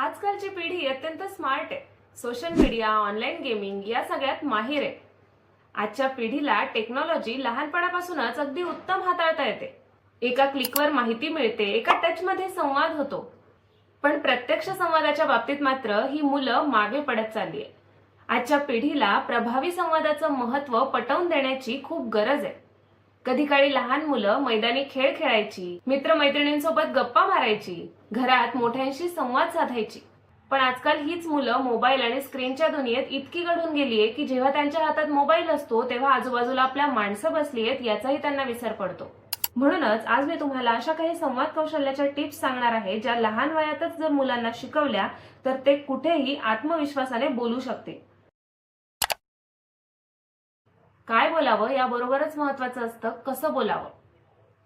आजकालची पिढी अत्यंत स्मार्ट आहे. सोशल मीडिया, ऑनलाईन गेमिंग या सगळ्यात माहिर आहे. आजच्या पिढीला टेक्नॉलॉजी लहानपणापासूनच अगदी उत्तम हाताळता येते. एका क्लिकवर माहिती मिळते, एका टचमध्ये संवाद होतो. पण प्रत्यक्ष संवादाच्या बाबतीत मात्र ही मुलं मागे पडत चालली आहे. आजच्या पिढीला प्रभावी संवादाचं महत्त्व पटवून देण्याची खूप गरज आहे. कधी काळी लहान मुलं मैदानी खेळ खेळायची, मित्रमैत्रिणींसोबत गप्पा मारायची, घरात मोठ्यांशी संवाद साधायची. पण आजकाल हीच मुलं मोबाईल आणि स्क्रीनच्या दुनियेत इतकी गढून गेलीये की जेव्हा त्यांच्या हातात मोबाईल असतो तेव्हा आजूबाजूला आपल्या माणसं बसली आहेत याचाही त्यांना विसर पडतो. म्हणूनच आज मी तुम्हाला अशा काही संवाद कौशल्याच्या टिप्स सांगणार आहे ज्या लहान वयातच जर मुलांना शिकवल्या तर ते कुठेही आत्मविश्वासाने बोलू शकते. काय बोलावं याबरोबरच महत्वाचं असतं कसं बोलावं.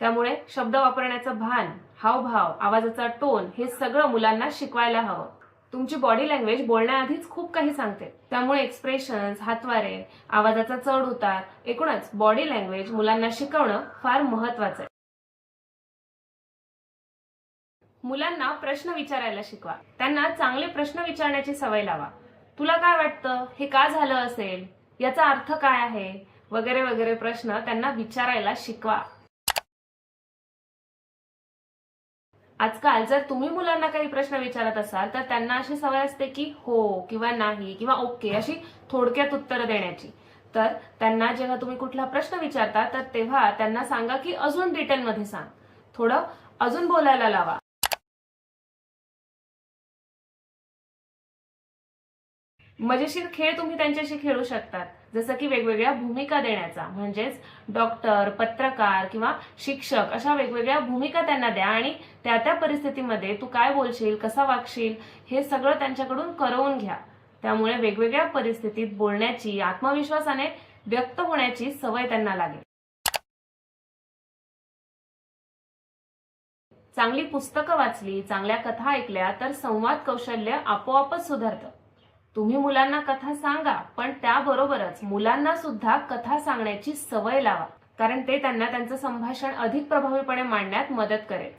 त्यामुळे शब्द वापरण्याचं भान, हावभाव, आवाजाचा टोन हे सगळं मुलांना शिकवायला हवं. तुमची बॉडी लँग्वेज बोलण्याआधीच खूप काही सांगते. त्यामुळे एक्सप्रेशन्स, हातवारे, आवाजाचा चढ उतार, एकूणच बॉडी लँग्वेज मुलांना शिकवणं फार महत्वाचं आहे. मुलांना प्रश्न विचारायला शिकवा. त्यांना चांगले प्रश्न विचारण्याची सवय लावा. तुला काय वाटतं, हे का झालं असेल, याचा अर्थ काय आहे, वगैरे वगैरे प्रश्न त्यांना विचारायला शिकवा. आजकाल जर तुम्ही मुलांना काही प्रश्न विचारत असाल तर त्यांना अशी सवय असते की हो किंवा नाही किंवा ओके अशी थोडक्यात उत्तरं देण्याची. तर त्यांना जेव्हा तुम्ही कुठला प्रश्न विचारता तर तेव्हा त्यांना सांगा की अजून डिटेलमध्ये सांग, थोडं अजून बोलायला लावा. मजेशीर खेळ तुम्ही त्यांच्याशी खेळू शकतात, जसं की वेगवेगळ्या भूमिका देण्याचा, म्हणजेच डॉक्टर, पत्रकार किंवा शिक्षक अशा वेगवेगळ्या भूमिका त्यांना द्या आणि त्या त्या परिस्थितीमध्ये तू काय बोलशील, कसा वागशील हे सगळं त्यांच्याकडून करवून घ्या. त्यामुळे वेगवेगळ्या परिस्थितीत बोलण्याची, आत्मविश्वासाने व्यक्त होण्याची सवय त्यांना लागेल. चांगली पुस्तकं वाचली, चांगल्या कथा ऐकल्या तर संवाद कौशल्य आपोआपच सुधारतं. तुम्ही मुलांना कथा सांगा, पण त्याबरोबरच मुलांना सुद्धा कथा सांगण्याची सवय लावा, कारण ते त्यांना त्यांचं संभाषण अधिक प्रभावीपणे मांडण्यात मदत करेल.